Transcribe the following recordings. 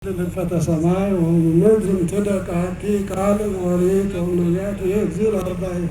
ልፈተ ሰማይ ወምድር ትደቃቂ ቃል ወሬት ወነቢያት የእግዚር አርባይሁ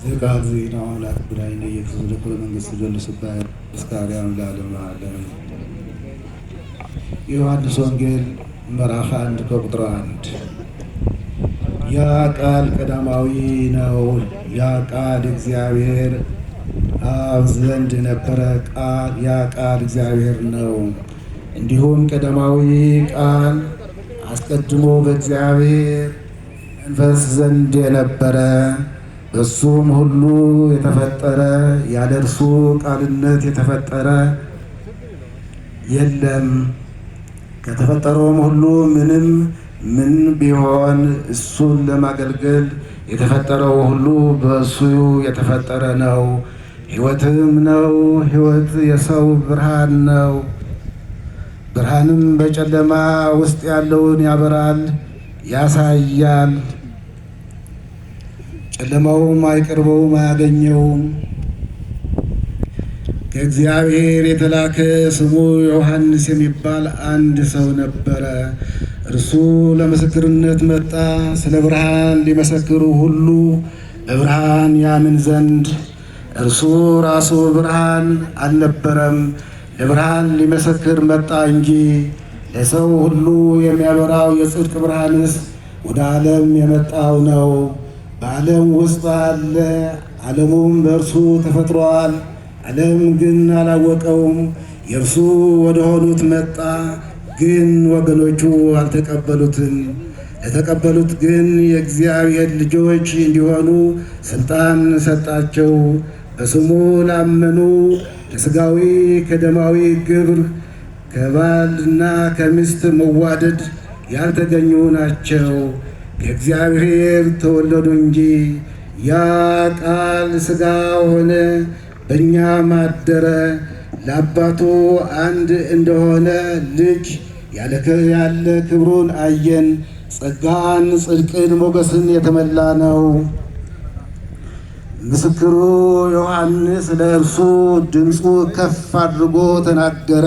ዝቃብ ዜና አምላክ ብራይነ የክርስቶስ ለኩለ መንግስት ዘልስባይ እስካሪያን ለዓለም ዓለም ዮሐንስ ወንጌል ምዕራፍ 1 ከቁጥር 1 ያ ቃል ቀዳማዊ ነው። ያ ቃል እግዚአብሔር አብ ዘንድ ነበረ። ያ ቃል እግዚአብሔር ነው። እንዲሁም ቀዳማዊ ቃል አስቀድሞ በእግዚአብሔር መንፈስ ዘንድ የነበረ በእሱም ሁሉ የተፈጠረ ያለ እርሱ ቃልነት የተፈጠረ የለም። ከተፈጠረውም ሁሉ ምን ቢሆን እሱን ለማገልገል የተፈጠረው ሁሉ በእሱ የተፈጠረ ነው። ሕይወትም ነው። ሕይወት የሰው ብርሃን ነው። ብርሃንም በጨለማ ውስጥ ያለውን ያበራል፣ ያሳያል። ጨለማውም አይቀርበውም፣ አያገኘውም። ከእግዚአብሔር የተላከ ስሙ ዮሐንስ የሚባል አንድ ሰው ነበረ። እርሱ ለምስክርነት መጣ፣ ስለ ብርሃን ሊመሰክሩ ሁሉ በብርሃን ያምን ዘንድ። እርሱ ራሱ ብርሃን አልነበረም፣ ለብርሃን ሊመሰክር መጣ እንጂ። ለሰው ሁሉ የሚያበራው የጽድቅ ብርሃንስ ወደ ዓለም የመጣው ነው። በዓለም ውስጥ አለ፣ ዓለሙም በእርሱ ተፈጥሯል። ዓለም ግን አላወቀውም። የእርሱ ወደ ሆኑት መጣ፣ ግን ወገኖቹ አልተቀበሉትም። ለተቀበሉት ግን የእግዚአብሔር ልጆች እንዲሆኑ ሥልጣን ሰጣቸው። በስሙ ላመኑ፣ ከሥጋዊ ከደማዊ ግብር ከባልና ከሚስት መዋደድ ያልተገኙ ናቸው፣ ከእግዚአብሔር ተወለዱ እንጂ። ያ ቃል ሥጋ ሆነ፣ በእኛም አደረ። ለአባቱ አንድ እንደሆነ ልጅ ያለ ክብሩን አየን። ጸጋን ጽድቅን ሞገስን የተመላ ነው። ምስክሩ ዮሐንስ ለእርሱ ድምፁ ከፍ አድርጎ ተናገረ፣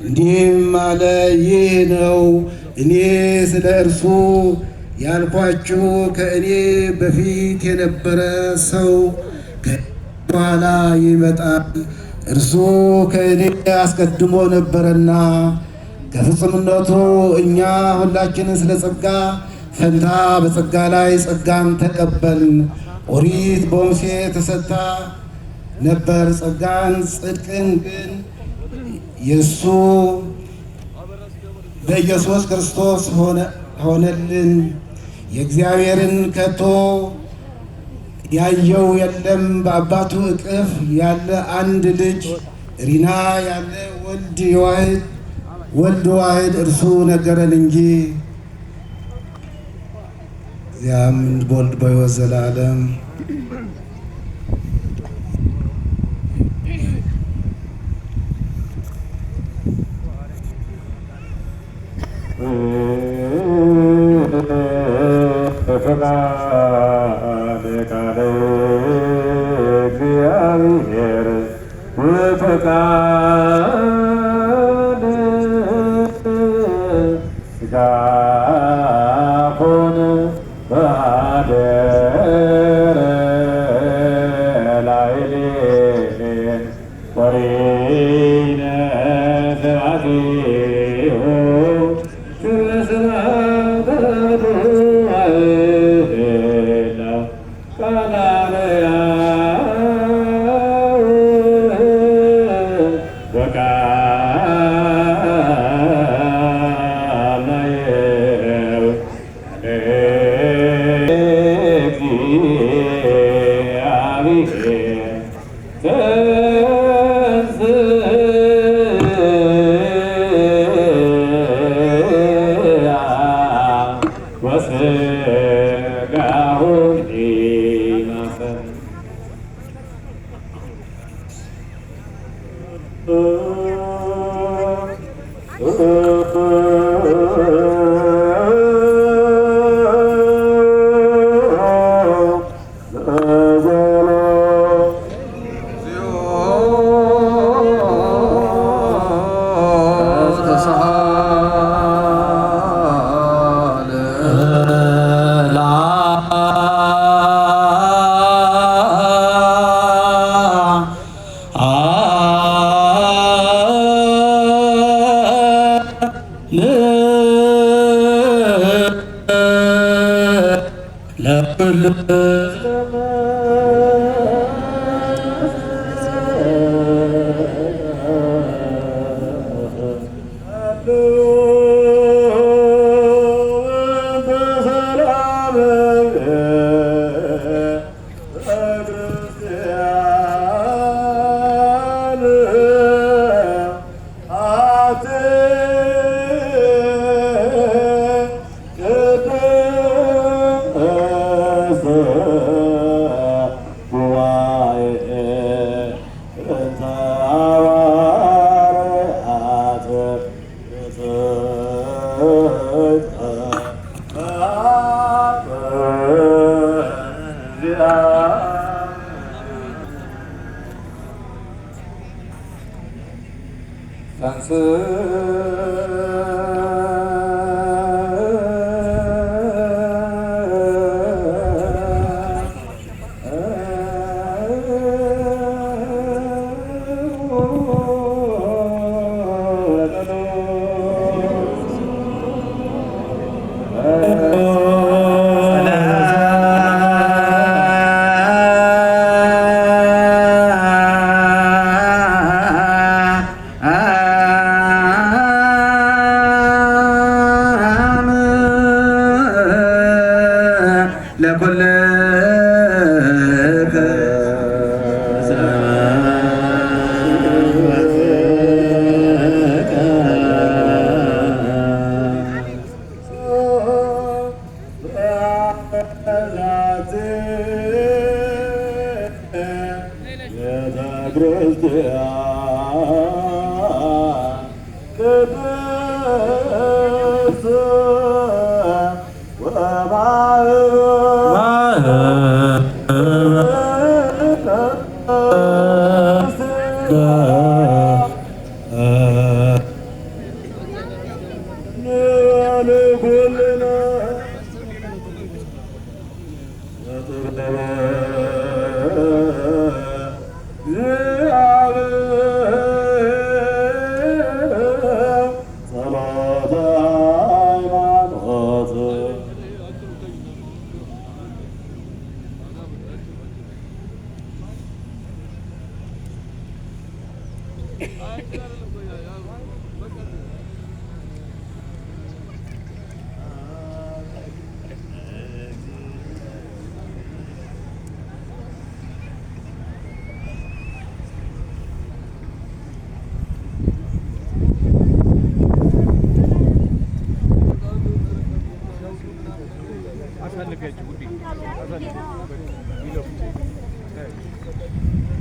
እንዲህም አለ፣ ይህ ነው እኔ ስለ እርሱ ያልኳችሁ። ከእኔ በፊት የነበረ ሰው በኋላ ይመጣል፣ እርሱ ከእኔ አስቀድሞ ነበረና። ከፍጹምነቱ እኛ ሁላችንን ስለ ጸጋ ፈንታ በጸጋ ላይ ጸጋን ተቀበልን። ኦሪት በሙሴ ተሰጥታ ነበር፣ ጸጋን ጽድቅን ግን የእሱ በኢየሱስ ክርስቶስ ሆነልን። የእግዚአብሔርን ከቶ ያየው የለም። በአባቱ እቅፍ ያለ አንድ ልጅ ሪና ያለ ወልድ ዋሕድ እርሱ ነገረን እንጂ። እዚያም በወልድ በሕይወት ዘላለም እግዚአብሔር ወፈቃድ ሥጋ ሆነ በአደረ ላዕሌነ ወሪነ ዘአዜሁ ለኩሉ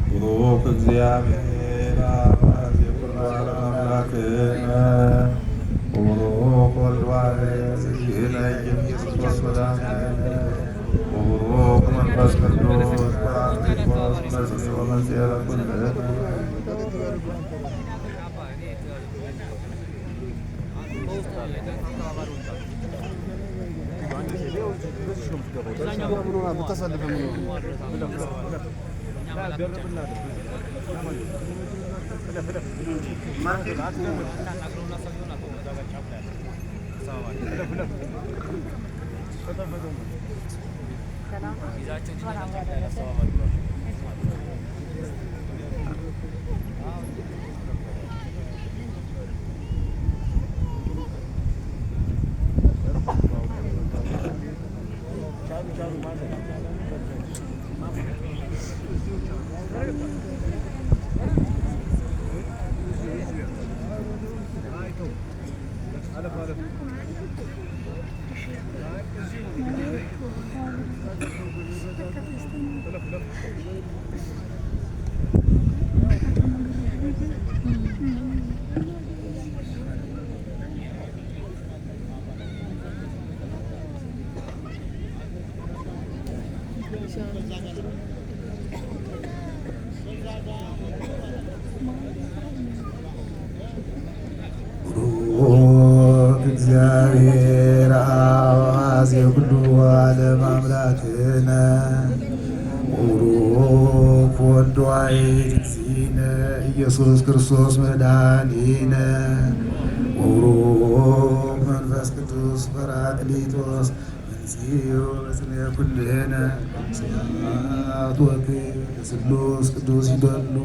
ቡሩክ እግዚአብሔር አብ የኩሉ ዓለም አምላክነ ወቡሩክ ወልድ ዋሕድ እግዚእነ ኢየሱስ ክርስቶስ መድኃኒነ ወቡሩክ መንፈስ ቅዱስ ጰራቅሊጦስ መጽንዕ ወመንጽሔ ለኩልነ እግዚአብሔር አብ የኩሉ ዓለም አምላክነ ቡሩክ ወልድ ዋሕድ እግዚእነ ኢየሱስ ክርስቶስ መድኃኒነ ቡሩክ መንፈስ መንፈስ ቅዱስ ጰራቅሊጦስ እንዚሁ በስነ ኩልነ ስብሐት ወክብር ለስሉስ ቅዱስ ይደሉ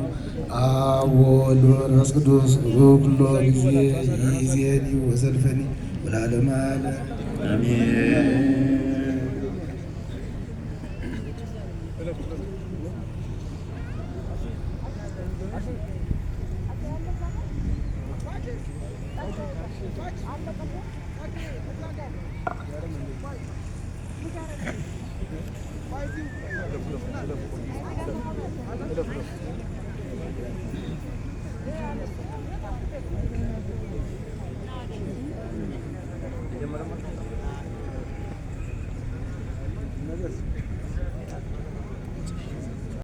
አብ ወወልድ ወመንፈስ ቅዱስ ኩሎ ጊዜ ይእዜኒ ወዘልፈኒ ወለዓለመ ዓለም አሜን። Thank you.